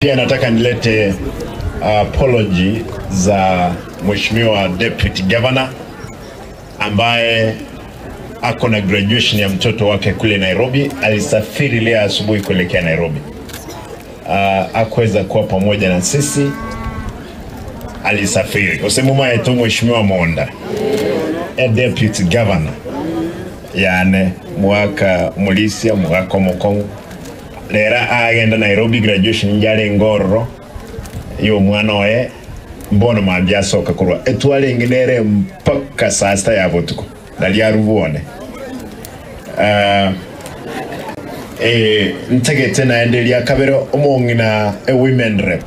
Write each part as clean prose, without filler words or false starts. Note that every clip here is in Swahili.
Pia nataka nilete apology za Mheshimiwa Deputy Governor ambaye ako na graduation ya mtoto wake kule Nairobi. Alisafiri leo asubuhi kuelekea Nairobi. Hakuweza kuwa pamoja na sisi. Alisafiri. Usemuma yetu Mheshimiwa Monda, Deputy Governor, yani mwaka mulisia mwaka mokongo. Lera agenda Nairobi graduation njale ngorro. Yo mwana we mbono mambia soka kurwa. Etwale inginere mpaka sasta ya votuko. Dali ya ruvuone. Ntege tena endeli ya kabero umongina women rep.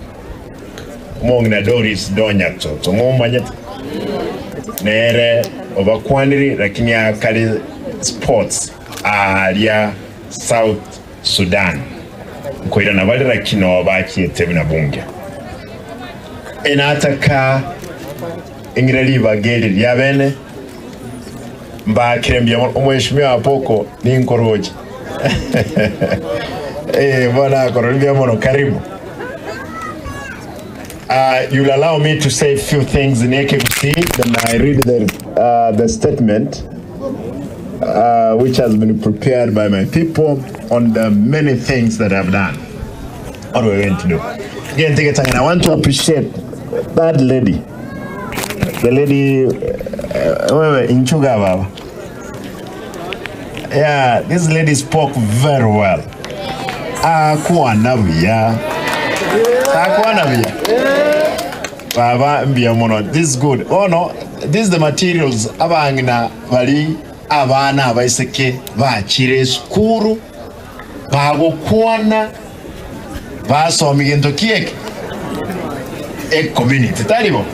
Umongina Doris Donyato. Tumumanyeta. Nere obakwaniri lakini ya kali sports alia South Sudan. Mkoira na wale rakino wabaki tebina bunge. Enataka ingireli bageli ya bene. Mba kirembia umweshimiwa apoko ni nkoroji. Bwana korolibia mono karibu. You'll allow me to say a few things in Gusii. Then I read the statement which has been prepared by my people on the many things that I've done. What are we going to do? Again, take a time. I want to appreciate that lady. The lady in Chugava. Yeah, this lady spoke very well. Baba mbiamono. This is good. Oh no, this is the materials abangina bali abana abaiseke bachire skuru bagokwana basomigento kiek a community talibo.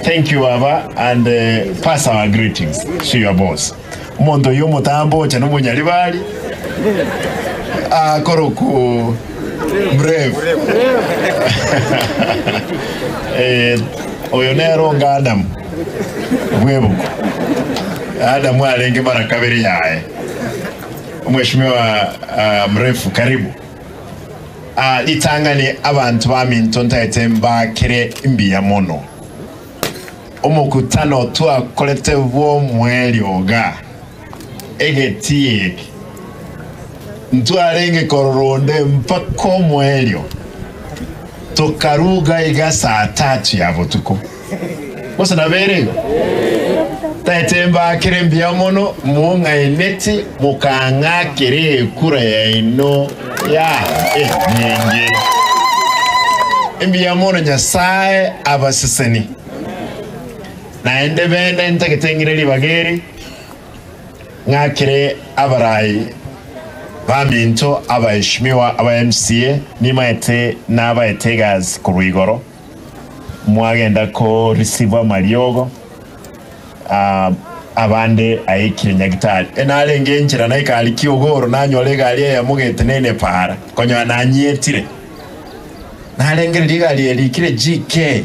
Thank you Baba, and pass our greetings to your boss. Mondo yomo tambo chano munyali bali koroku brave oyonero ngadam webu Adam alenge mara kabiri yae. Mheshimiwa mrefu karibu. Itangani abantu baminto ntayetemba kire imbiya mono. Omukutano twa collective mweli oga. Egetiek. Ntwarenge kororonde mpaka mwelio. Tokaruga iga saa 3 ya votuko. Wasa na berego? Taetemba kirembia mono muunga eneti mukanga kire kura ya ino ya nyingi. Mbia mono nyasaye abasiseni. Na ende benda ntaketengireli bageri ngakire abarai baminto abayishimiwa aba MCA nimaete n'abayetegas ku Rwigoro mwagenda ko receive Mariogo abande ayikire nyagitari enalenge ngira naika alikiyogoro nanyole gali ya mugete nene para konyo nanyetire nalengere ligali elikire GK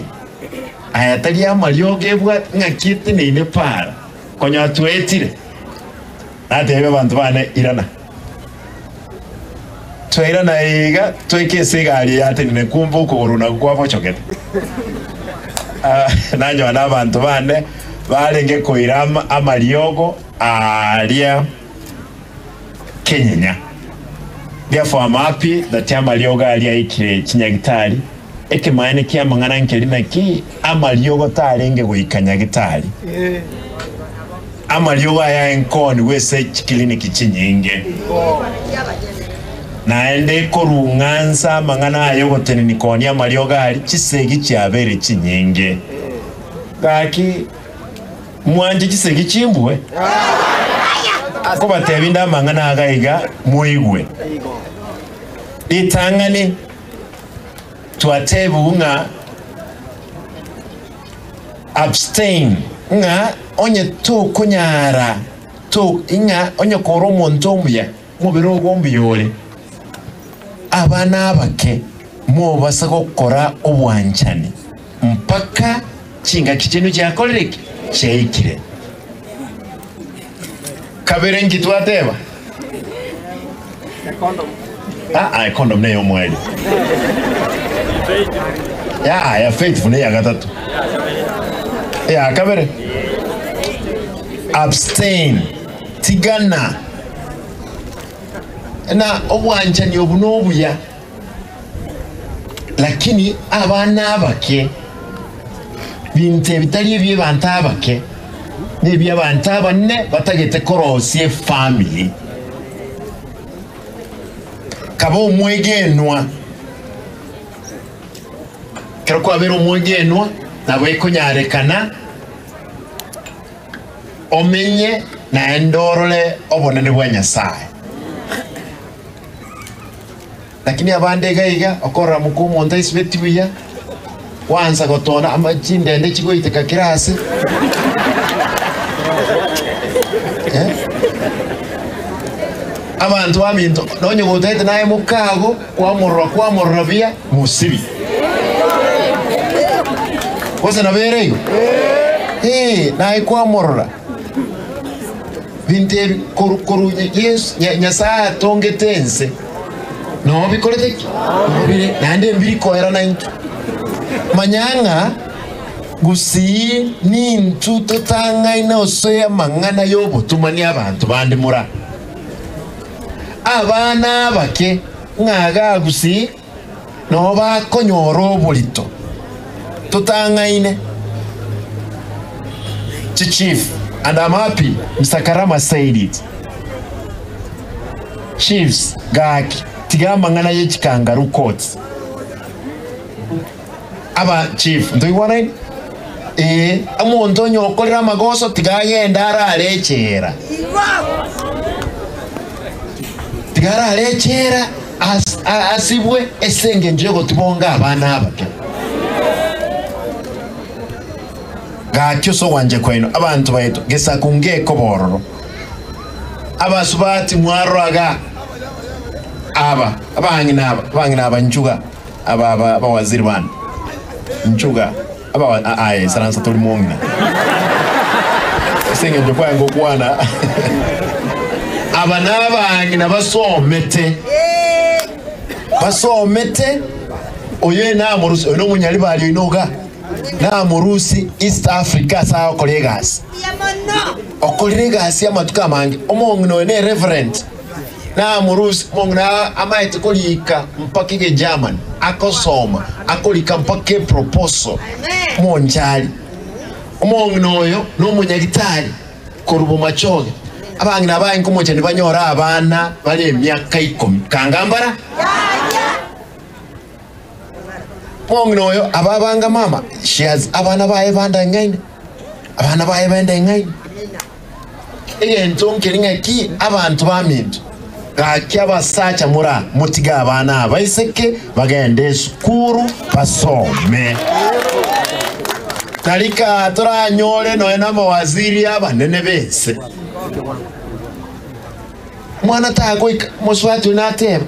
ayatali ya Mariogo ebwa ngakite nene para konyo atwetire natebe bantu bane irana twaira na iga twekese gali yate nekumva ukoruna kwavo chokete nanyo n'abantu bane balenge koirama Amariogo alia Kenya. Therefore I'm happy that Amariogo alia ikire kinyagitari ekemaene kia mangana nkelina ki Amariogo talenge goikanyagitari Amariogo aya enkoni wese clinic chinyinge naende korungansa mangana ayogo tenini koni Amariogo ali chisegi chiabere chinyinge gaki mwanje kisegi chimbwe ako batebinda mangana agaiga muigwe itangani tuatebu nga abstain nga onye to kunyara to inga onye koromo ntomya mubiro gombiyole abana abake mo basako kora obwanchani mpaka chinga kichenu cha koleki cheikire kaberengi twateba condom condom ne yomweli ya faithful ya gatatu ya kabere abstain tigana na obwanjani obunobuya lakini abana abake binte bitali ebyebantu abake n'ebyabantu abanne batagete korosie family kaba omwegenwa kero kwabera omwegenwa nabo ekonyarekana omenye na endorole obonene bwa Nyasaye lakini abande gaiga okora mukumo ntaisi betibuya wanza gotona amachinde ende chigoiteka kirasi abantu baminto nonye gotete naye mukago kwamurra bia musibi kosa na bereyo naye kwamurra binte koru yes Nyasaye tongetense no bikolete bire nande mbiri koera na intu manyanga Gusii ni ntu totanga ina osoya mangana yobo tumani abantu bandi mura abana bake ngaga Gusii no bakonyoro bulito totanga ine chief and I'm happy Mr. Karama said it chiefs gaki tigama ngana yechikangaru courts aba chief ndoiwana amuntu nyokorera amagoso tigagenda ararechera asibwe esenge njego tubonga abana abake gakyo so wanje kweno abantu baito gesa kungeko bororo abasubati mwarwaga abangina njuga aba waziri bana njuga aba aye saransa tuli mongina senge njo kwa ngokwana aba nabangina basomete oye na murusi ono munyali bali inoga na murusi East Africa sa kolegas ya matuka mangi omongino ne reverend na murusi mongna amaite kolika mpakige German akosoma akolika mpake proposal monjali omongino oyo no munyagitali korubo machoge abangina bayi nkomoje ne banyora abana bali emyaka 10 kangambara mongino oyo ababanga mama shares abana baye banda ngaine egento nkiringaki abantu bamintu gaki abasacha mura mutiga abana abaiseke bagende skuru basome talika turanyole no ena mawaziri abanene bese mwana tako muswati unateba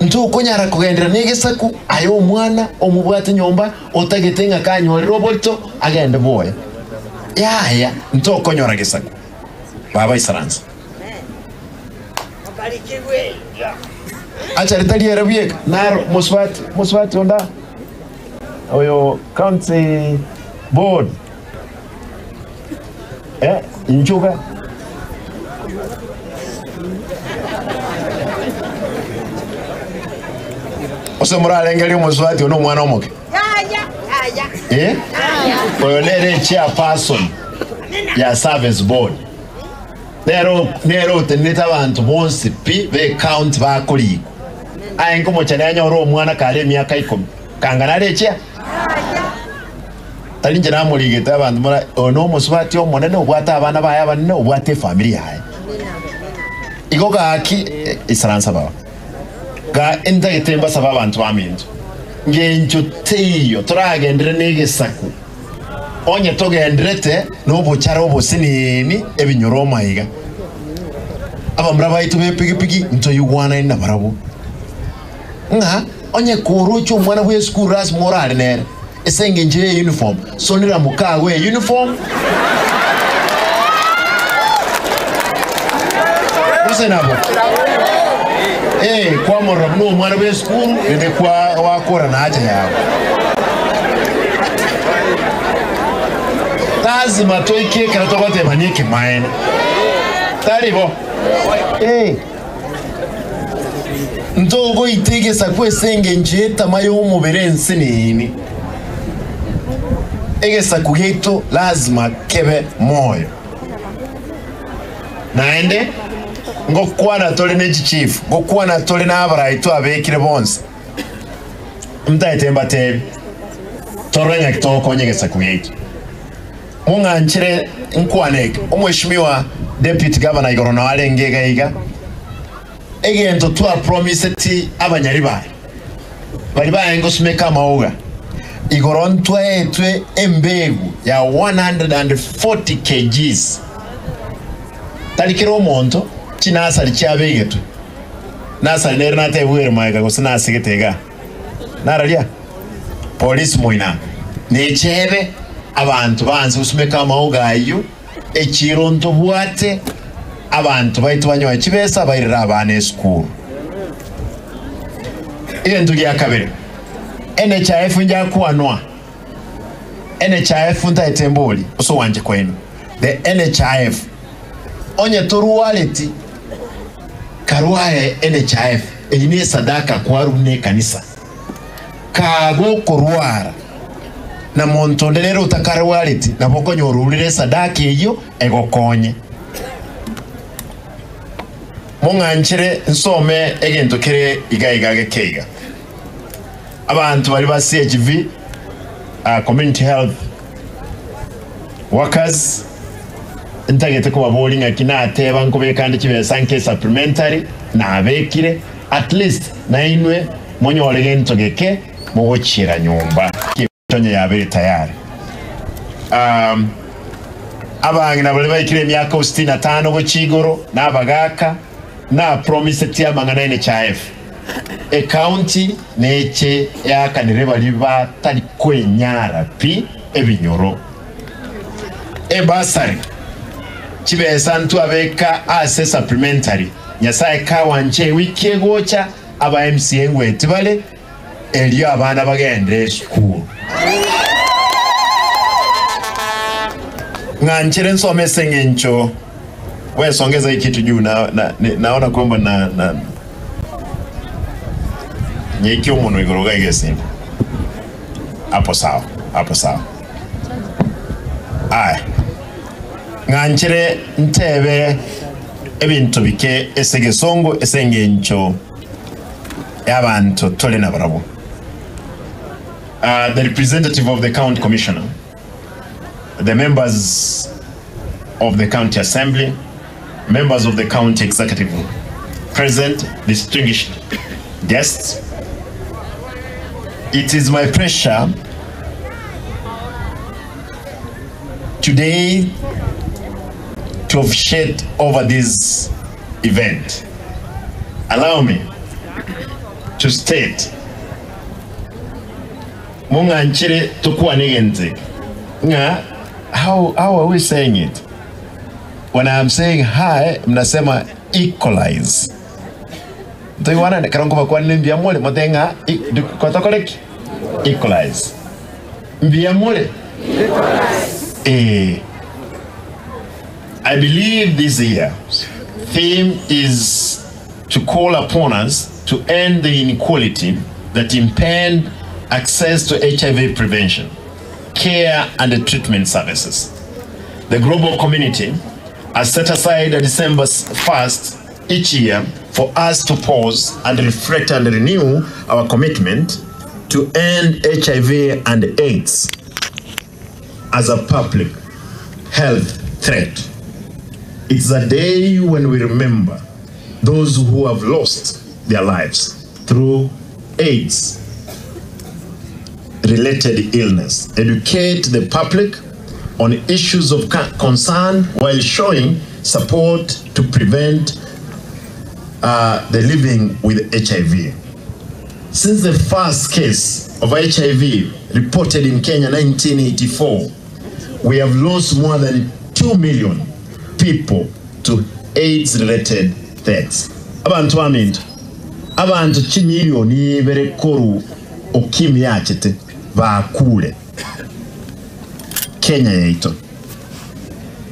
ntu kunyara kugendera nigesaku ayo mwana omubwate nyomba otagetenga kanyore roboto agende boya ya ntu konyora gesaku baba isaranza acha litali erabieka naro muswati onda oyo county board injuga ose muralengeli muswati ono mwana omoke oyo nere chairperson ya service board nero teneta abantu bonse pi be count ba koliko ayengo mochane anyoro omwana kale myaka 10 kangana lechia talinje namuligeta abantu mura ono muswati omonene obwata abana baya banne obwate family yaye igoga aki isaransa baba ga endagetemba saba abantu bamintu ngenjo teyo turagendere negesaku onye togendrete nobuchara obusinini ebinyoro mayiga abamra baitu bepigipigi nto yugwana ina barabo nga onye kuruchu mwana bwe school ras moral nere esenge nje uniform sonira mukawe uniform usenabo kwa morabno mwana bwe school ende kwa wakura na haja yao. Lazima toike kana tokote manike maene. Taribo. Ndogo itegesa kwesenge njeta mayo umuberensi nini. Egesa kugeto lazima kebe moyo. Naende ngokwana tole ne chief, ngokwana tole na abaraito abekire bonse. Mtaetemba tebi. Torenya kitoko nyegesa kugeto. Munganchire nkwaneke omweshimiwa deputy governor igorona walengega iga. Egento twa promise ti abanyari bali ngosumeka mauga igoron twe embegu ya 140 kgs talikiro monto chinasa lichabegetu nasa nerna tebwere maiga gosina asigitega naralia police moina nechebe abantu banze usumeka mauga ayo echironto bwate abantu baitu banyoye kibesa bayirira abana school ile ndugi yakabere NHIF njya kuanwa NHIF ntaitemboli uso wanje kwenu the NHIF onye toru wallet karwaye NHIF eyine sadaka kwa rumne kanisa kago korwara na montondero utakare wallet na bokonyo urulire sadaka iyo egokonye munganchire nsome egento kere igaiga keiga abantu bali ba CHV community health workers ntagete ko babolinga kinate bankobe kandi kibesanke supplementary na abekire at least na inwe monyole gento geke mugochira nyumba kitonye yabe tayari abangi nabali bayikire myaka 65 bochigoro nabagaka na promise tia mangana NHIF e county neche ya kanireba liba tali kwenyara pi ebinyoro e basari chibe santu abeka ase supplementary nyasaye kawanche wiki gocha aba MCA ngweti bale eliyo abana bagende school nganchere nsome sengencho wewe songeza hiki kitu juu naona kwamba na nyekio umuntu igoroga igese hapo sawa nganchere ntebe ebintu bike esegesongo esengencho yabantu tole na barabo the representative of the county commissioner, the members of the county assembly, members of the county executive present, distinguished guests. It is my pleasure today to officiate over this event. Allow me to state munganchire tukua negente nga how are we saying it? When I'm saying hi, mnasema equalize. Do you want to karongo kwa mbia mole motenga kotokoleki equalize. Mbia mole equalize. I believe this year theme is to call upon us to end the inequality that impede access to HIV prevention, care and treatment services. The global community has set aside December 1st each year for us to pause and reflect and renew our commitment to end HIV and AIDS as a public health threat. It's a day when we remember those who have lost their lives through AIDS-related illness, educate the public on issues of concern while showing support to prevent the living with HIV. Since the first case of HIV reported in Kenya in 1984, we have lost more than 2 million people to AIDS-related deaths. Abantu aminto, abantu chimiliyoni berekoru okimi yachete bakule Kenya yaito.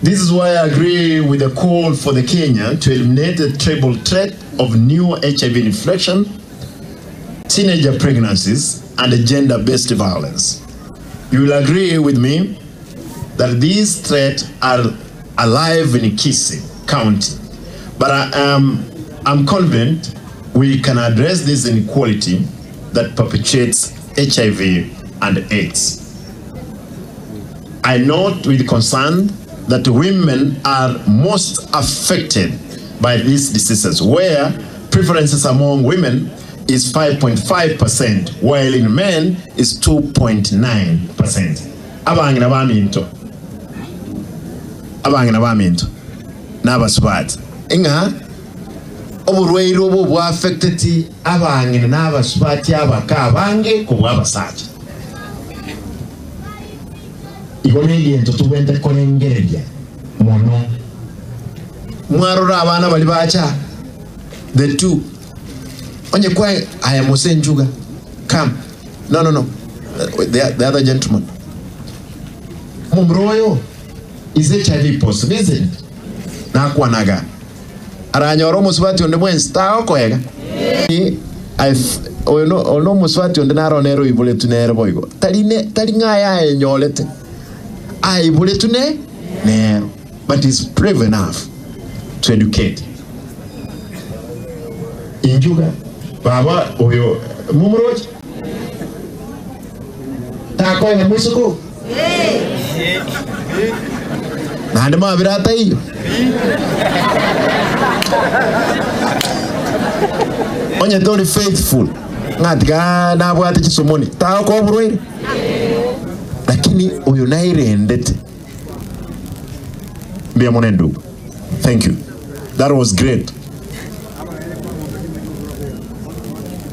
This is why I agree with the call for the Kenya to eliminate the treble threat of new HIV infection, teenager pregnancies, and gender-based violence. You will agree with me that these threats are alive in Kisii County, but I'm confident we can address this inequality that perpetuates HIV and AIDS. I note with concern that women are most affected by these diseases, where preferences among women is 5.5%, while in men is 2.9%. Abangina baminto n'abasubati inga oburwaire obwo bwa affected abangina n'abasubati abakabange ku bw'abasajja iboneye ento tubende konengereria mono mwarora abana bali bacha the two onye kwa aya mosenjuga come no the other gentleman mumroyo is HIV positive, isn't it? Nakwanaga aranyoro musubati onde mwensi tawo kwega ono musubati onde naronero ibule tunere boygo talinga ya enyolete ibule tune nero, but is brave enough to educate injuga baba oyo mumroji tako ya musuko nande mabirata iyo onye toli faithful ngatika nabwate kisomoni tawo ko burwire lakini oyo nairendete mbia monendo. Thank you, that was great.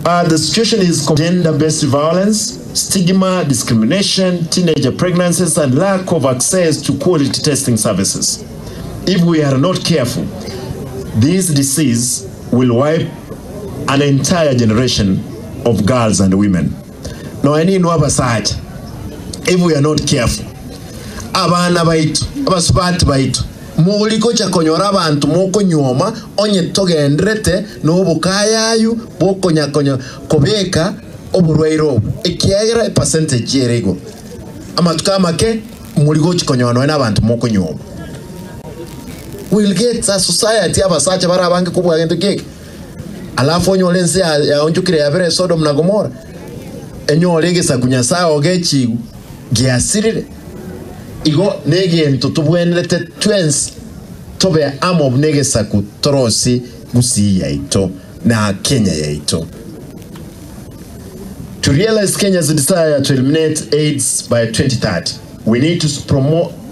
The situation is gender-based violence, stigma, discrimination, teenager pregnancies, and lack of access to quality testing services. If we are not careful, this disease will wipe an entire generation of girls and women. Now, I need no side. If we are not careful, abana baitu, abasubati baitu, muliko cha konyora abantu moko nyoma onye togendrete no bukayayu boko nyakonyo kobeka oburwairo ekiagira percentage yerego amatukama ke muliko chikonyono n'abantu moko nyoma. We'll get a society abasacha barabange kubwa gento keke alafu onyolense ya onjukire ya bere Sodom na Gomora enyolengesa kunyasa ogechi giasirire igo negento tubwenelete twins tobe amob negesa kutorosi Gusii yaito na Kenya yaito. To realize Kenya's desire to eliminate AIDS by 2030, we need to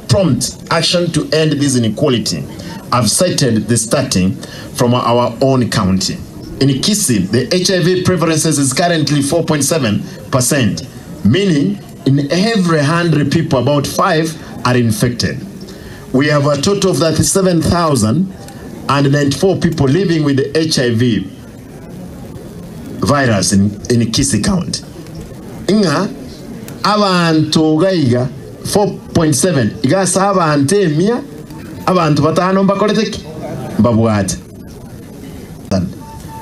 prompt action to end this inequality. I've cited the starting from our own county. In Kisii, the HIV prevalence is currently 4.7%, meaning in every 100 people, about 5 are infected. We have a total of 37,094 people living with the HIV virus in Kisii County. Inga abantu gaiga 4.7 igasa abantu emia abantu batano mbakoleteki mbabwate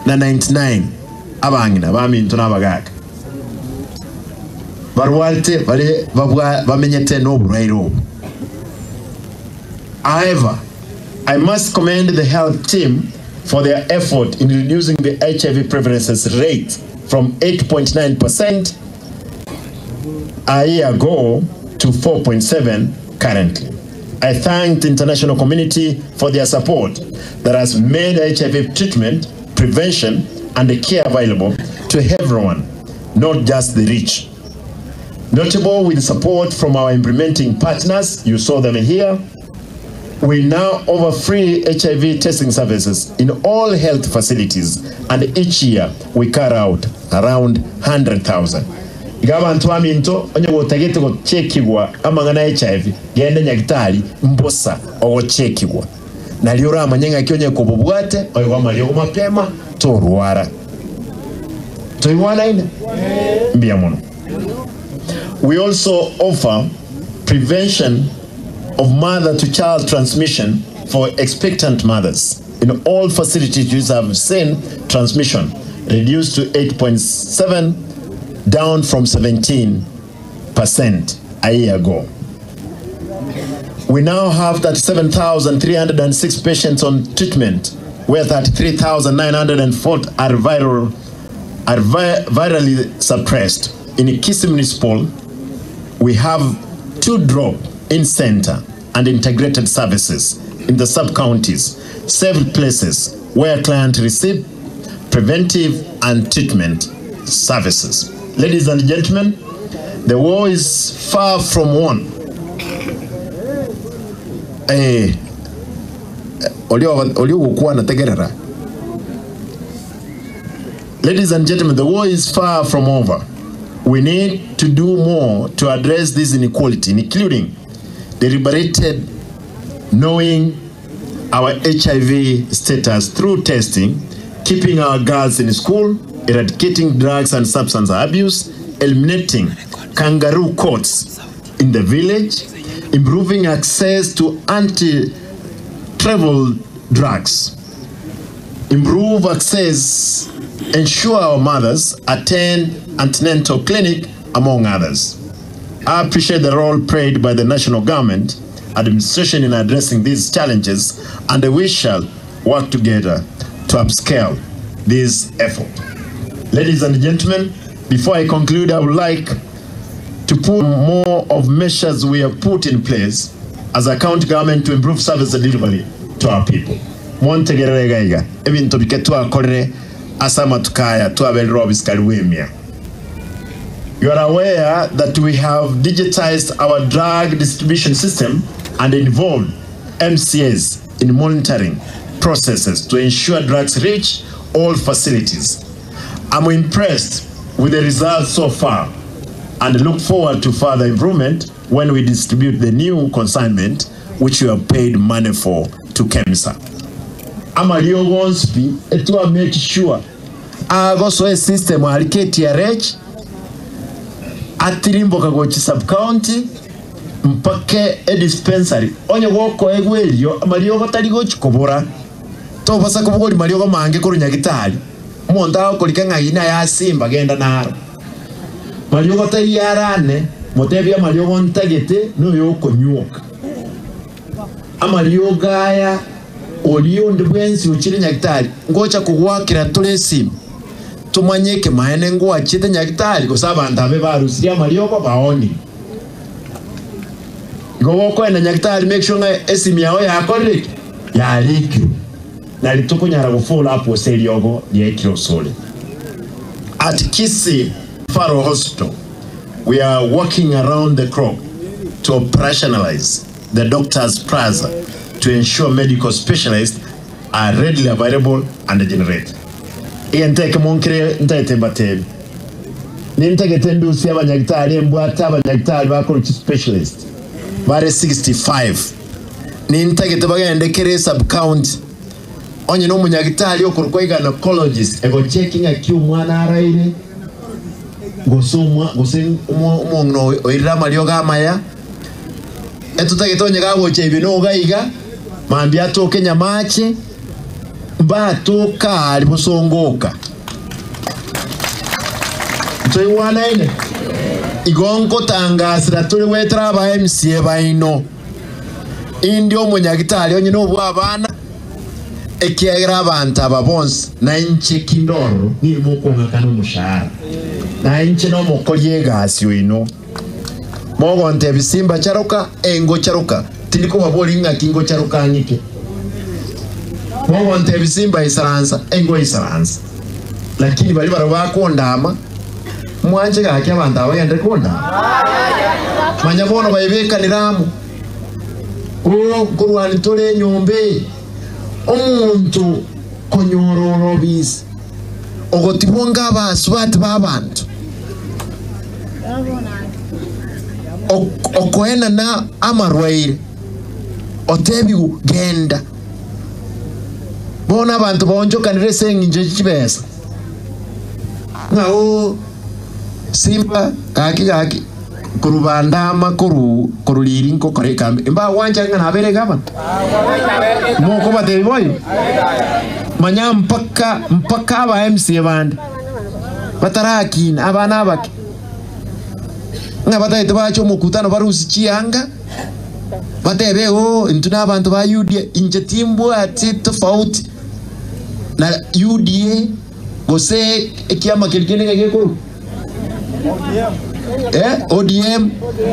na 99 abangina baminto nabagaga barwalte bale bamenyete no burwairo. However, I must commend the health team for their effort in reducing the HIV prevalence rate from 8.9% a year ago to 4.7% currently. I thank the international community for their support that has made HIV treatment, prevention, and care available to everyone, not just the rich. Notable with support from our implementing partners, you saw them here, we now offer free HIV testing services in all health facilities, and each year we carry out around 100,000. Igabantu baminto onye gotagete go chekigwa amangana HIV gende nyagitali mbosa ogo chekigwa naliora amanyenga kyonye ko bubwate oyo wamalyo mapema torwara. We also offer prevention of mother-to-child transmission for expectant mothers. In all facilities, you have seen transmission reduced to 8.7, down from 17% a year ago. We now have 37,306 patients on treatment, where 33,904 are virally suppressed. In Kisii Municipal, we have 2 drop-in center and integrated services in the sub-counties, several places where clients receive preventive and treatment services. Ladies and gentlemen, the war is far from won. Ladies and gentlemen, the war is far from over. We need to do more to address this inequality, including deliberated knowing our HIV status through testing, keeping our girls in school, eradicating drugs and substance abuse, eliminating kangaroo courts in the village, improving access to anti-travel drugs, improve access, ensure our mothers attend antenatal clinic, among others. I appreciate the role played by the national government administration in addressing these challenges, and we shall work together to upscale this effort. Ladies and gentlemen, before I conclude, I would like to put more of measures we have put in place as a county government to improve service delivery to our people. You are aware that we have digitized our drug distribution system and involved MCAs in monitoring processes to ensure drugs reach all facilities. I'm impressed with the results so far and look forward to further improvement when we distribute the new consignment which you have paid money for to KEMSA. Amalio wants to make sure also a system allocated reach atirimbo kagochi sub-county mpake a dispensary onye woko egwelio amalio gatari gochi kobora to basa kubogoli malio go mange kuru nyagitali monda kolika ngayina ya simba genda naro malio gatari yarane motebya malio gontagete no yoko nyuka amalio gaya olio ndibwensi uchire nyagitali ngocha kugwakira tulesi tumanyeke maene ngo achite nyagitali ko sabanda be barusiya maliyoko baoni ngoko ena nyagitali make sure nga esimi yawe yakorek ya likyo na litukunyara gufula apo seliogo liekiro sole. At Kisii Faro Hospital, we are working around the clock to operationalize the doctor's plaza to ensure medical specialists are readily available and generated. Iyenteke monkere ntaite batebe. Ninteke tendusi abanyagitali mbwata abanyagitali bakora specialist. Bare 65. Ninteke tebagende sub county. Onye no munyagitali okorwa gynecologist ego checking akyu mwana araire. Gosumwa gosin umongno oira malio gamaya. Etutake tonye gagoche ibino gaiga. Mambia toke nyamache. Batoka alibosongoka toiwana ine igonko tangasira tuli wetra aba MCA baino indio munyagitali onye no bwabana ekiagira abantu ababonse na inche kindoro ni mukonga kana mushara na inche no mokolye gasyo ino mogo nte bisimba charuka engo charuka tiliko babolinga kingo charuka nyike Mwana tebisimba isaransa, engo isaransa. Lakini bali barabakondama mwanje gake abantu abayende konda. Manyabono bayibeka niramu. Kurwani tole nyombe. Omuntu konyororo bis. Ogotibonga abaswati babantu. Okoena na amarwaire. Otebi genda. Bona abantu bonjo kanire sengi nje kibesa ngao simba kaki kurubandama kuruliri nko kore kambe mba wanja ngana abere gama moko bate boy manya mpaka aba MC band bataraki abana abaki ngabata itabacho mukutano barusi chianga batebe intuna abantu ba UDA inje timbu ati tofauti na UDA gose ekiama kilikene ngekuru ODM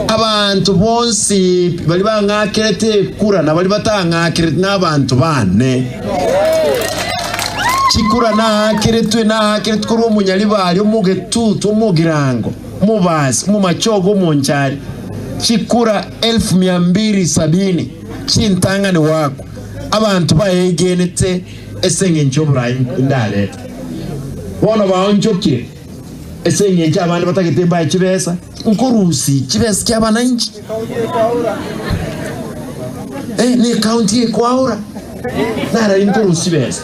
abantu bonsi bali bangakirete kura na bali batangakirete n'abantu bane chikura na kiretwe na kiretwe kuri umunyali bali umugetutu umugirango mubasi mu machogo mu nchari chikura 1270 chintangane wako abantu bayegenete esenge nchoburayi ndale bona baonjoke esenge cy'abandi batagitemba ikibesa nkorusi kibesa cy'abana inchi ni county kwaura nara inkorusi besa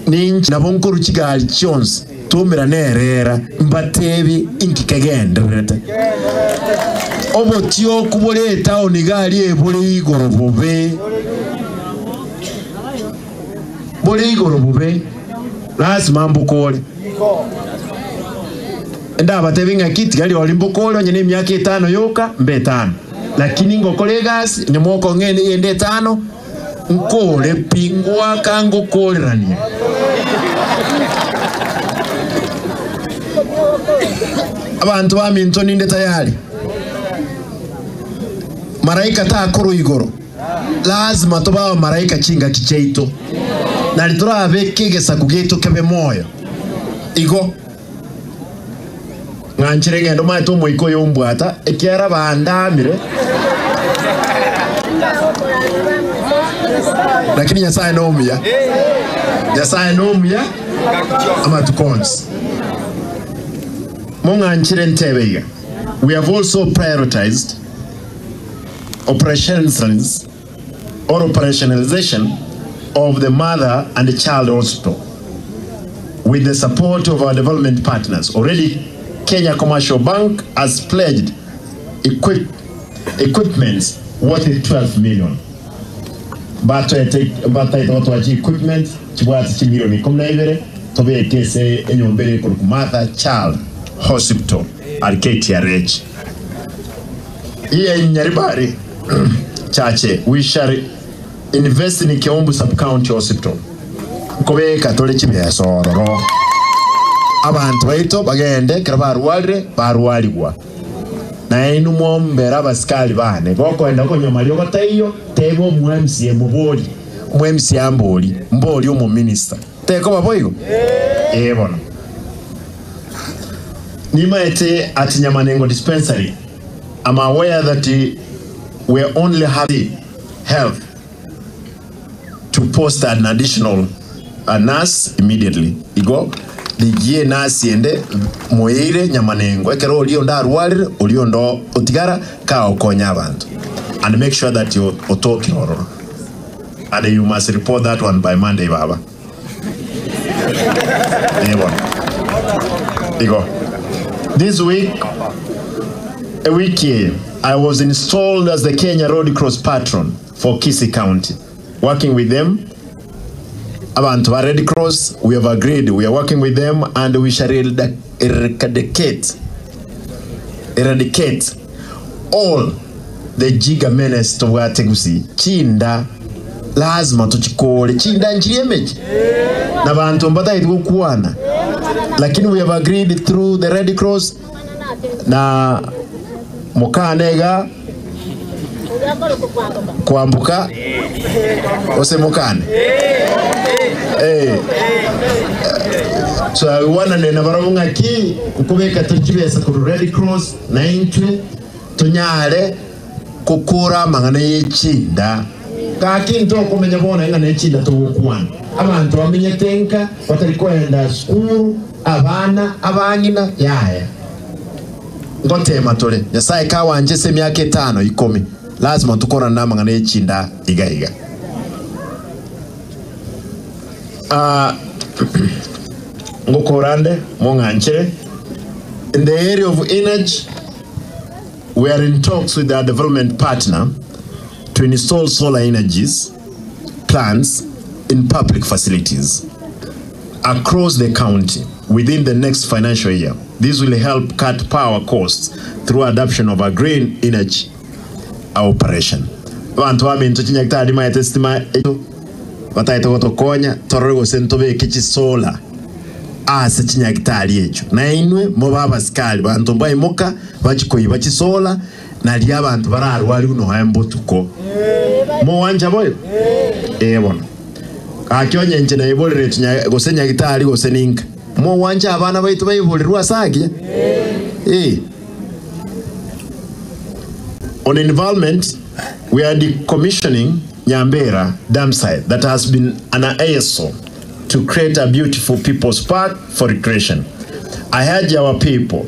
ninchi nabonkuru kigali cyonse tumira nerera mbatebi inkikegenderete obotyo kuboleta onigali ebole igorobobe bole igorobobe lazima mbukole enda batebi ngakiti gali olimbukole onye n'emyaka 5 yoka mbe 5 lakini ngokole gasi ni mwoko ngene yende 5 nkole pingwa kango kolerania abantu baminto ninde tayari maraika takuru igoro lazima toba maraika chinga kicheito nalitura bekegesa kugeto kebe moyo igo nganchire ngendo mato moiko yombwata ekiara bandamire lakini Nyasaye nomia ama tukons monganchire ntebega. We have also prioritized operationalization of the mother and the child hospital with the support of our development partners. Already Kenya Commercial Bank has pledged equipments worth 12 million. But equipment worth million kumnaibere tobe kese enyombere ku mother child hospital at KTRH. Here in Nyaribari chache we shall invest in Kiombu sub-county hospital. Kobe katole chibya sororo. Abantu baito bagende baruwaligwa. Na inu mwombera basikali bane boko enda ko nyoma lyo batayo tebo mwemsi mboli mwemsi amboli mboli umu minister teko baboyo bona nimaete at Nyamanengo dispensary. I'm aware that we only have the health to post an additional nurse immediately. Igo the nurse ende moire Nyamanengo ekero olio ndarwalire olio ndo otigara ka okonya abantu and make sure that you otoki ororo and you must report that one by Monday baba. Igo this week here I was installed as the Kenya Road Cross patron for Kisii County, working with them. Abantu wa Red Cross, we have agreed, we are working with them and we shall eradicate all the giga menace to Gusii. Chinda lazima tuchikole chinda nchiemeji na bantu mbata itukuwana, lakini we have agreed through the Red Cross na mukanega kuambuka ose mukane so I wanna nena barabunga ki ukubeka tujibesa ku Red Cross na intwe tunyale kukura mangana y'echinda kakinto kumenya bona ngana y'echinda tukwana abantu bamenye tenka batari kwenda school abana abanyina yaya ngotema tole Nyasaye kawanje se myaka 5 10 lazima tukora nama ngana y'echinda iga ngokorande monganchere. In the area of energy, we are in talks with our development partner to install solar energies plants in public facilities across the county within the next financial year. This will help cut power costs through adoption of a green energy operation. Bantu baminto chinyakta dima yatestima bataito gotokonya torego sentobe kichi solar ase chinyakitali echo na inwe mo baba skali bantu baimoka bachikoyi bachisola na lya bantu bararwali uno hayambo tuko mo wanja boyo bona akyonye nje na ibolere chinya gosenya gitali goseninka mo wanja abana baitu bayibolirwa sagi On environment, we are decommissioning Nyamira dam site that has been an ASO to create a beautiful people's park for recreation. I urge our people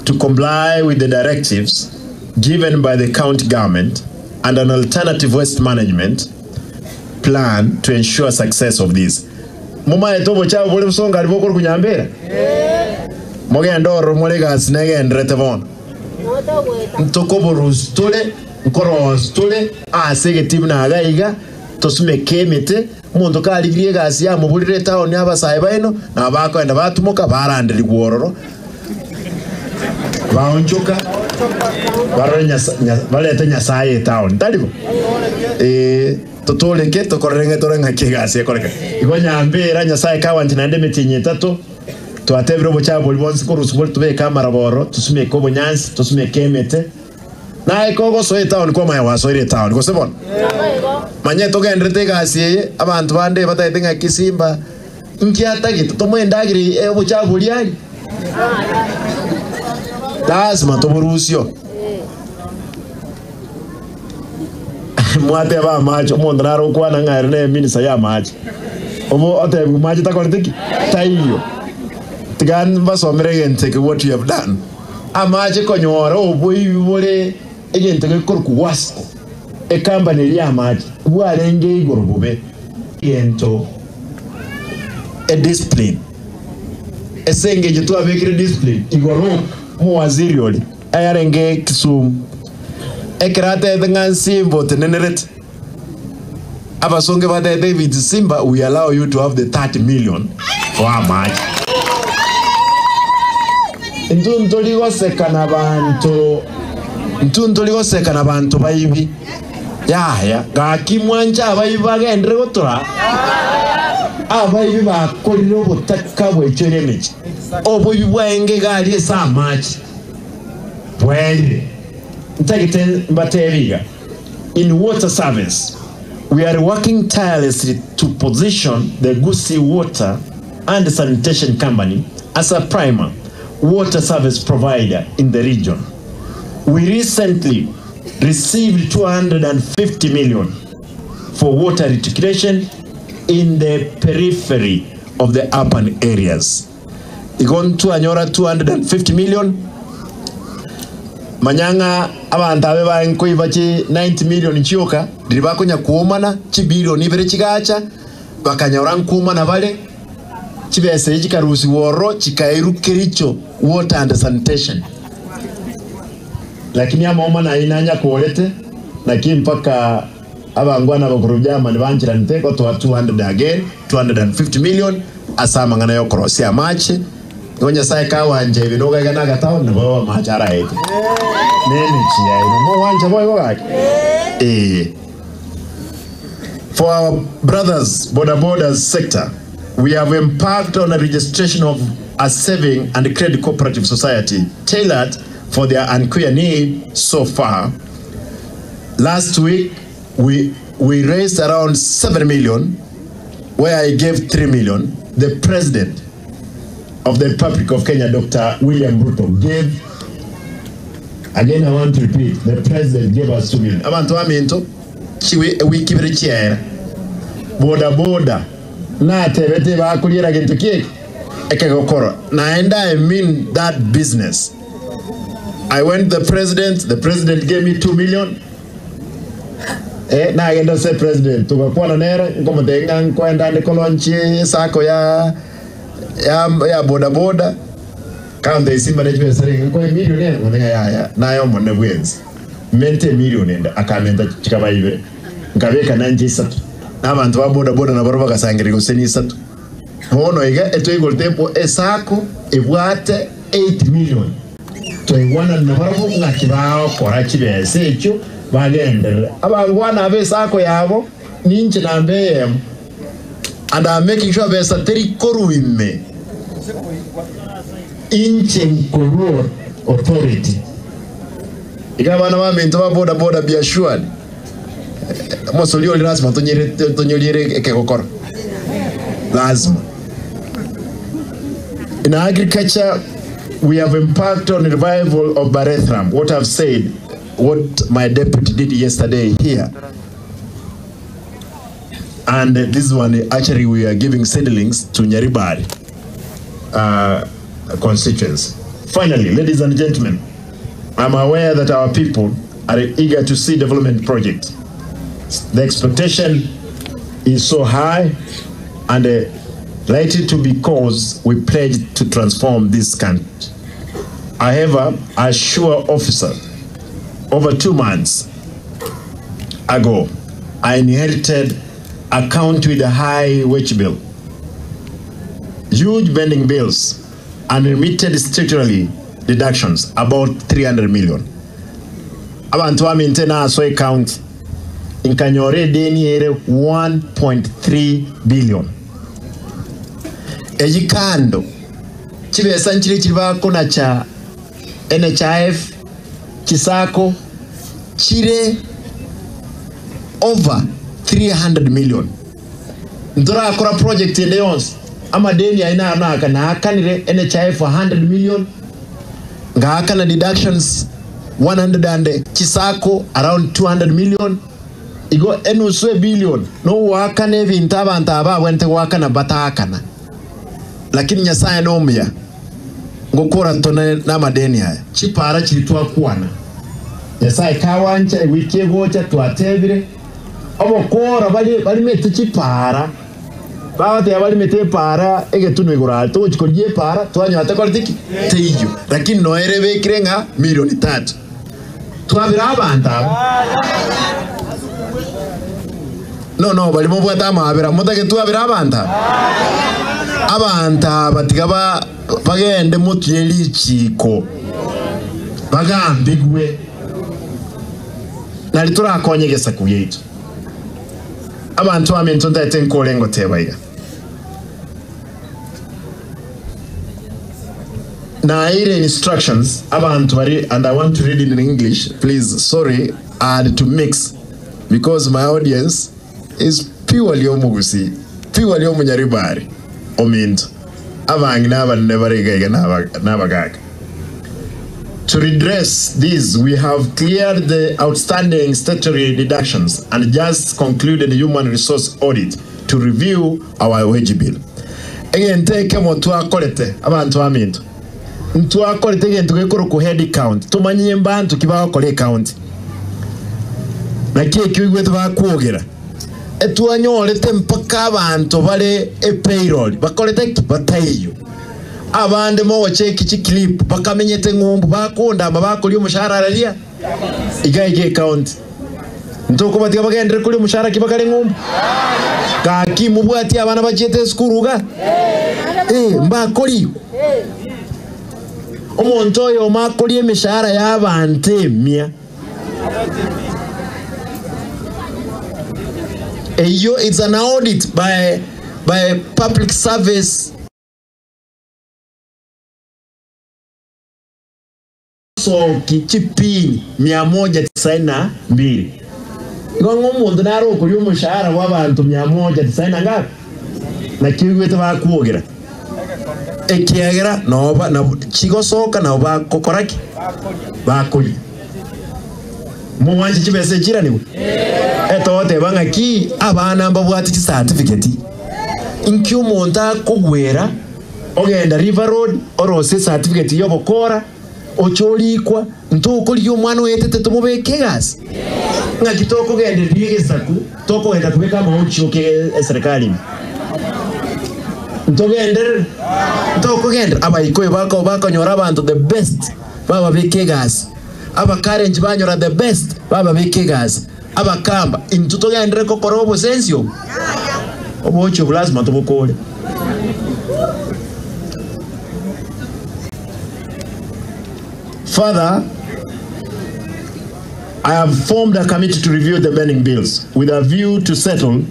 to comply with the directives given by the county government and an alternative waste management plan to ensure success of this. Muma etobo chao bole busonga liboko ku Nyamira. Mogenda oro molega sinege ndretevon. Ntokoborus tole nkoros tole asege tibna agaiga tosume kemete muntu kaligiriye gasi ya mubulire town y'abasaye baino na bakwenda batumuka barandiri gwororo baonjoka baranya balete nyasaye town talibo totoleke tokorenge torenga kigasi ekoreka igonya ambera nyasaye kawanti nande metinye tato twatebiro bochabo libonse korusubol tube kamera boro tusume kobo nyansi tusume kemete na ikogo so town kwa maya waso ile town ko sebon manye to gendrete gasi abantu bande bataitenga kisimba nkiata gitu to mwendagiri bochabo liali lazima to burusio mwate ba macho mondaro kwa na ngarne minisa ya macho obo ate macho takortiki taiyo tigan basomere gente what you have done amaje konyora oboyi bole egente korku wasko e company ya amaje bwarenge igorobube yento a discipline esenge jitu abekire discipline igoro mu waziri oli ayarenge Kisumu ekrate dengan simbo teneneret abasonge bade David Simba we allow you to have the 30 million for amaje Ntuntoligo sekana bantu bayibi ya gakimwanja abayiba gendre gotora abayibi bakoliro botaka bwechere mechi oboyibi bwenge gali esa machi bwenge ntagite mbateriga in water service we are working tirelessly to position the Gusii water and sanitation company as a primer water service provider in the region. We recently received 250 million for water reticulation in the periphery of the urban areas. Igon to anyora 250 million. Manyanga abantu abe banko ibachi 90 million chioka diribako nyakuomana chibilo nibere chigacha bakanyora nkumana bale chibese chikarusi woro chikairu kiricho water and sanitation lakini ama na inanya kuolete lakini mpaka abangwana bakurujama ni banjira nteko to 200 again 250 million asama ngana yo cross ya match ngonya sai ka wanje binoga gana gatawo ne bawa machara ete nene chia mo wanje boy wake for our brothers border sector we have embarked on a registration of a saving and credit cooperative society tailored for their unclear need so far. Last week, we raised around 7 million, where I gave 3 million. The President of the Republic of Kenya, Dr. William Ruto, gave, again I want to repeat, the President gave us 2 million. Abantu aminto, we keep it here. Border. Na tebete ba kulira gintu kiki ekegokoro naenda I mean that business. I went to the president gave me 2 million na agenda say president tukakuwa na nera ngoma denga kwenda ni kolonchi sako ya ya boda boda kaunti isimba nechwe sering ko million ngone ya nayo monne bwenzi mente million enda akamenda chikaba ibe ngabeka nanjisatu abantu ba boda boda nabaro bakasangire gusenisatu hono iga etoigol tempo esako ebwate 8 million toigwana nabaro ngakibao kora kibese ekyo bagender abangwana abesako yabo ninche nambe and I'm making sure there's a terikoruime inche kuru authority ikabana wa mento ba boda boda be assured mosolio lazima tonyolire ekekokora lazima. In agriculture we have impact on revival of Barethram. What I've said, what my deputy did yesterday here. And this one, actually, we are giving seedlings to Nyaribari constituents. Finally, ladies and gentlemen, I'm aware that our people are eager to see development projects. The expectation is so high and likely to be cause we pledge to transform this country. However, I assure officers, over 2 months ago, I inherited a county with a high wage bill, huge pending bills, unremitted statutory deductions, about 300 million. Abantu wa maintainer so account in Kanyore deni ere 1.3 billion. Ejikando chibe sanchiri chiba kona cha NHIF Kisako chire over 300 million. Ndora akora project Leons ama deni aina anaka na akanire NHIF 100 million nga akana deductions 100 and Kisako around 200 million igo enuswe billion no wakane vintaba ntaba wente wakana batakana lakini nyasaye nomya ngokora tona na madeni haya chipara chilitwa kuana nyasaye kawancha wiki gocha twatebire abokora bali mete chipara bawate abali mete para egetunwe igura to chikolie para twanya atakortiki teyo lakini no erebe kirenga milioni 3 twabira abanta no bali mo bwata mabira mutake twabira abanta batigaba bagende mutuyeli chiko bagambigwe nali turakonyegesa kuyetu abantu amento ndate nkolengo tebaiga na ile instructions abantu bari, and I want to read it in English please, sorry I had to mix because my audience is purely Gusii, purely Nyaribari ominto abangi naba nebarega nabagaga. To redress this, we have cleared the outstanding statutory deductions and just concluded a human resource audit to review our wage bill. Again, take a motu akolete abantu aminto. Ntu akolete again tukekoro ku head count. Tumanyie mbantu kibaho kole count. Na kiwe twakwogera. Etuanyolete mpaka abantu bale payroll. Bakolete kibatayo. Abande mo cheki chi clip bakamenyete ngumbu bakonda amabako liyo mushahara aralia igaige account ntoko batika bagendere kuli mushahara kibakale ngumbu kaki mubwati abana bachete skuruga mbakoli omuntu oyo makoli emishahara y'abante mia eyo it's an audit by public service so kichipini 192 ngongo mundu naro kuri umushahara w'abantu 190 ngapi na kiwete bakwogera ekiagera noba na chigosoka na bakokoraki bakoli mu wanje kibese kirani etote banga ki abana mbabwati certificate inkyo monta kugwera ogenda River Road orose certificate yobokora ocholikwa ntoko liyo mwana wetete tumubeke gas nga kitoko gende bige saku toko enda kubeka mauchi oke serikali ntogender ntokugenda abayikoye bako nyora abantu the best baba bekegas aba current banyora the best baba bekegas aba kamba intutogendre ko korobo sensio obocho plasma tobokole. Further, I have formed a committee to review the burning bills with a view to settle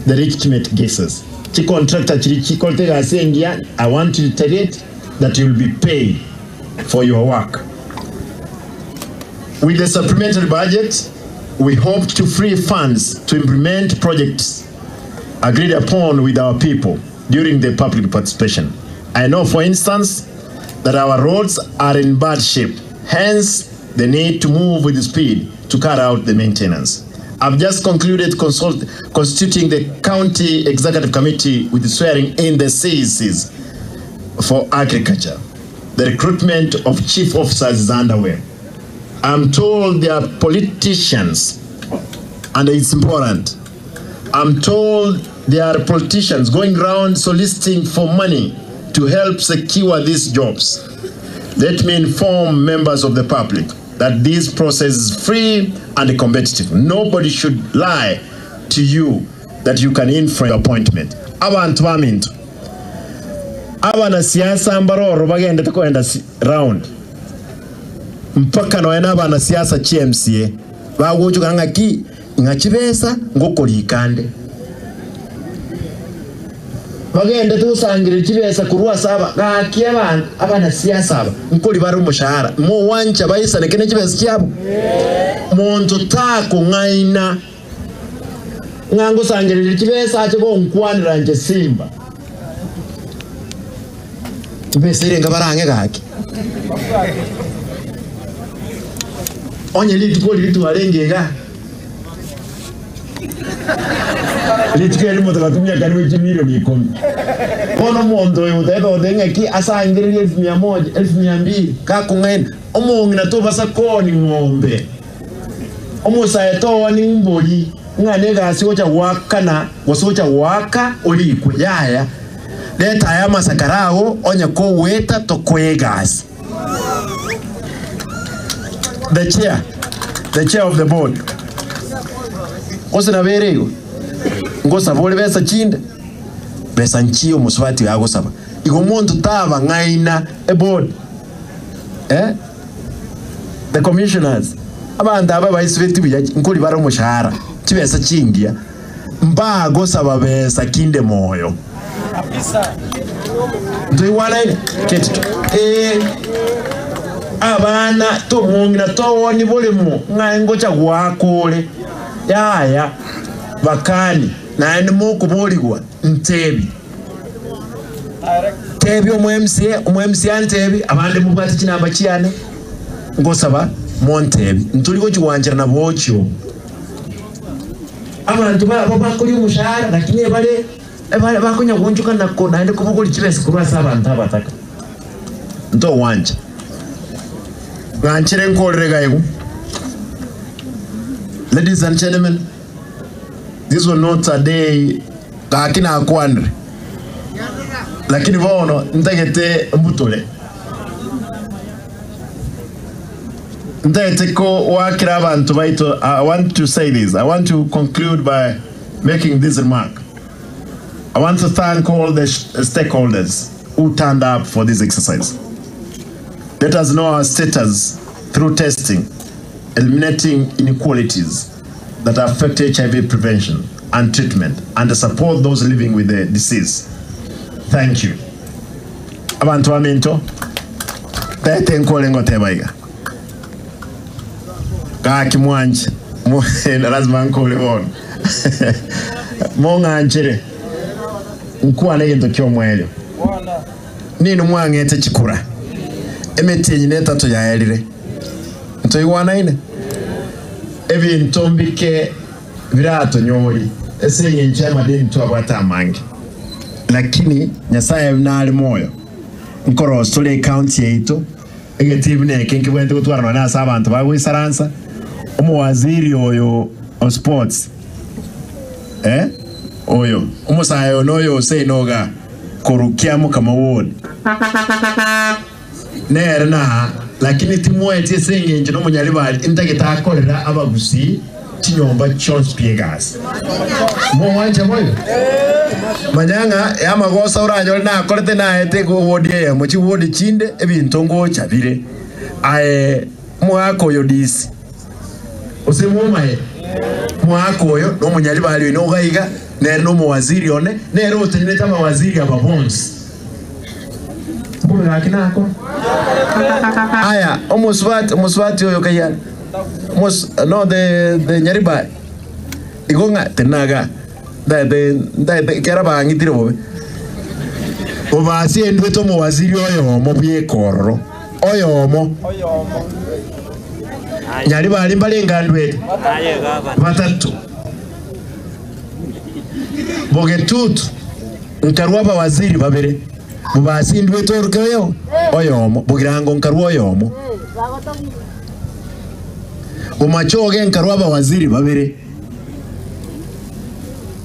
the legitimate cases. I want to reiterate that you will be paid for your work. With the supplementary budget, we hope to free funds to implement projects agreed upon with our people during the public participation. I know, for instance, that our roads are in bad shape, hence the need to move with speed to carry out the maintenance. I've just concluded constituting the County Executive Committee with swearing in the CECs for agriculture. The recruitment of chief officers is underway. I'm told they are politicians, and it's important. I'm told there are politicians going around soliciting for money to help secure these jobs. Let me inform members of the public that this process is free and competitive. Nobody should lie to you that you can influence your appointment. Abantu bamintu abana siasa ambaroro bagenda tukoenda round mpaka noena abana siasa CMCA bagojuka ngaki ngakibesa ngokolikande bagenda tusangire kibesa kurwa saba ngaki abana siasa aba nkoli bari umushahara mo wancha bayisa nekene kibesa cyabo muntu tako ngaina ngango sangire kibesa acho nkwanira nje simba mbese ngabarange gaki onye litu arengega litukeli mutakatumia karibu chimiro mikomi kono mondo yudego denga ki asangire 1100 1200 kakungena omungi natoba sakoni ngombe omusayeto wani mboli ngane gasi ocha wakana wasocha waka oli kuyaya leta ya masakarao onya ko weta to kwegas. The chair of the board. Osina berego. Ngosa bole besa chinde. Besa nchio muswati yago saba. Igo muntu taba ngaina a board. The commissioners. Abanda aba baisveti biyaji nkoli baro mushahara. Chibesa chingia. Mbago saba besa kinde moyo. Do you want it? Get it. Abana to mungina to woni bolemu ngango cha gwakole yaya bakani na ndimo kuboligwa ntebi tebi omwe MCA ntebi abande mubati kinamba kiyane ngosaba montebi ntuliko kiwanjira na bocho abantu bakoli umushahara lakini bale bakonya gonjuka nako naende kubukoli kibese kurasa abantu abataka nto wanja ladies and gentlemen, this was not a day lakini akwandre lakini bono ntegete mbutole ntegete ko wakira abantu baito. I want to say this. I want to conclude by making this remark. I want to thank all the stakeholders who turned up for this exercise. Let us know our status through testing, eliminating inequalities that affect HIV prevention and treatment, and support those living with the disease. Thank you. Abantu aminto, tete nkole ngote baiga. Kaki mwanchi, lazima nkole ono. Monga anjire, nkuwa negento kyo mwelio. Nino mwangete chikura. Emeti nyineta to yaelire. Nto iwana ine. Evi ntombike virato nyori. Ese nyenchama dini tuwa wata mangi. Lakini nyasaye vinaali moyo. Nkoro Australia County yeito. Ege tibine kenki wente kutuwa na saba antabagu isaransa. Omo waziri oyo on sports. Oyo. Omo sayo noyo say noga. korukiamo kama ward nere na lakini timu eti senge no munyalibali intagetakorera abagusi chinyomba Charles Piegas mo wanje moyo manyanga ya magosa uranyo na korete na ete go ward ye muchi ward chinde ebintu ngo chabire ae mwako yo disi usimumaye mwako yo no munyalibali no gaiga nere no muwaziri one nere otenete kama waziri ababons mbona kinako aya omuswati oyo kayal no the nyariba igonga tenaga the kera bangitire bobe obasi endwe to mu waziri oyo mo byekorro oyo mo nyariba ali mbalenga ndwe batatu bogetutu nkarwa ba waziri babere mubasi ndwe to rukeyo oyo mo bugirango nkarwa oyo mo umachoge nkarwa ba waziri babere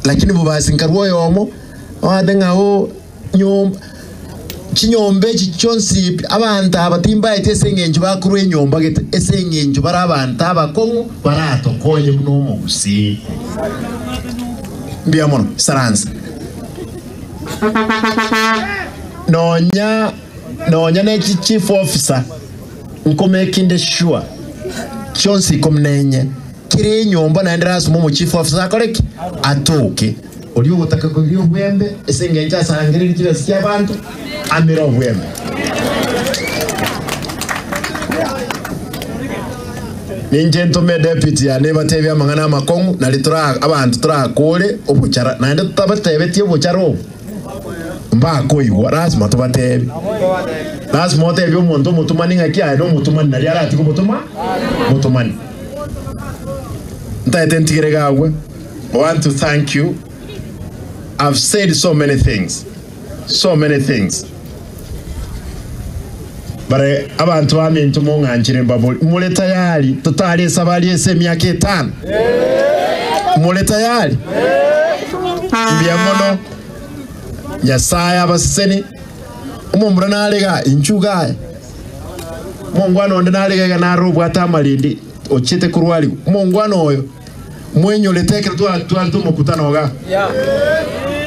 lakini bubasi nkarwa yomo wadenga ho chinyombe chichonsi abantu abatimba etesengenje bakurwe nyomba gete esengenje bara abantu abakongu barato konye no mu Gusii mbiamono saranza nonya ne chief officer nkomekinde sure chonsi komnenye kire nyomba na ndras mu chief officer akoreki atoke oli ubutaka ko byo bwembe esengenje asangirira kibasi cy'abantu amira bwembe ninjento me deputy ya neba tebya mangana makongu nalitura abantu turakole obuchara nande tutabatebetie obucharo mbako iwa lazima tubatebe lazima otebe omuntu mutumani ngakia no mutumani nali arati ko mutumani ntaitentigere gawe. I want to thank you. I've said so many things. Bare abantu bamintu munganjire mbabuli mule tayari tutali sabali ese myaka 5 mule tayari mbiamono Nyasaya baseni umumura nalega inchuga mongwano ndanalega na robo atamalindi ochete kurwali mongwano oyo mwenyo leteke tu mukutano ga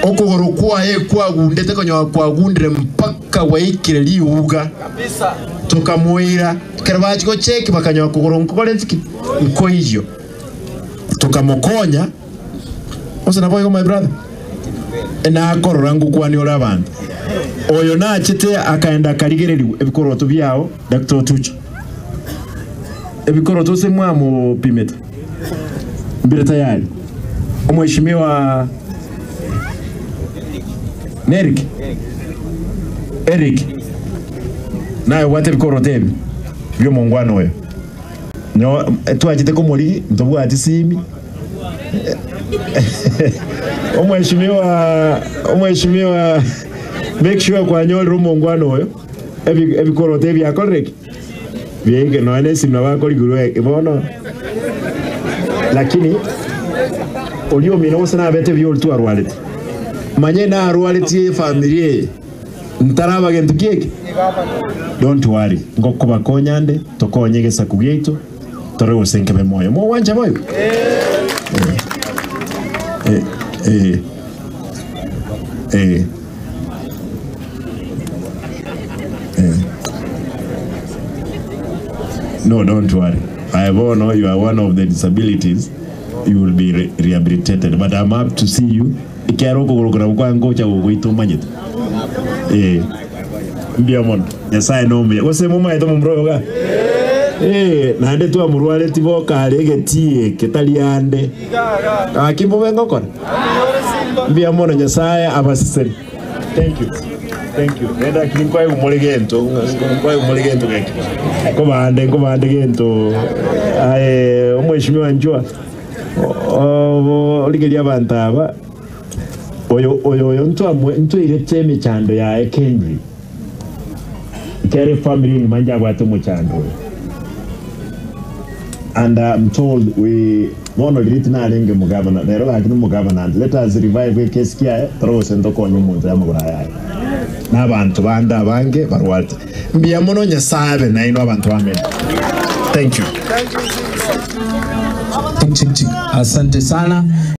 okugoro kwa kwa gundete konyo kwa gundire mpaka waikire liuga kabisa tukamuira karabachi ko cheki bakanyo kugoro nkore nziki nko hiyo tukamukonya osana boy my brother ena akoro rangu kwani ora abantu oyo na chite akaenda kaligereri ebikoro to byao Dr. Tucho ebikoro to semwa mu pimeta mbira tayari umheshimiwa Eric naye wate bikoro tebi byo mongwano oyo no twajite ko muri ntobwa ati simi umheshimiwa make sure kwa nyol rumongwano oyo ebikoro tebi akoreki bienge no ane simna bakori gurwe ibono lakini olio mino sana bete byo tu arwalete manye na arwalete familie ntaraba gentu kieke don't worry ngokuba konyande tokonyegesa kugeito tore usenkebe moyo mo wanja moyo no, don't worry. I know you are one of the disabilities. You will be rehabilitated. But I'm up to see you. Ikero kugurukura kwa ngocha kuito manyito. Mbiamon. Yesai no me. Wose muma eto mbroyo ga. Nande tu amurwale tibo kalege tie ketaliande. Akimbo bengo kon. Mbiamon Yesai abasiseri. Thank you. Nenda kinkwa umulegento geke. Komande gento. Umheshimiwa njua. Oligeli abantu aba. Oyo ntu iretse micando ya Ekenji. Kere family ni manja gwatu muchando. And I'm told we want to greet na lenge mugavana. Nero akini mugavana. Let us revive KISII throw sendo ko nyumu za muguraya. n'abantu bandi abange barwate mbiya muno nyasabe naino abantu bamene. Thank you. Asante sana.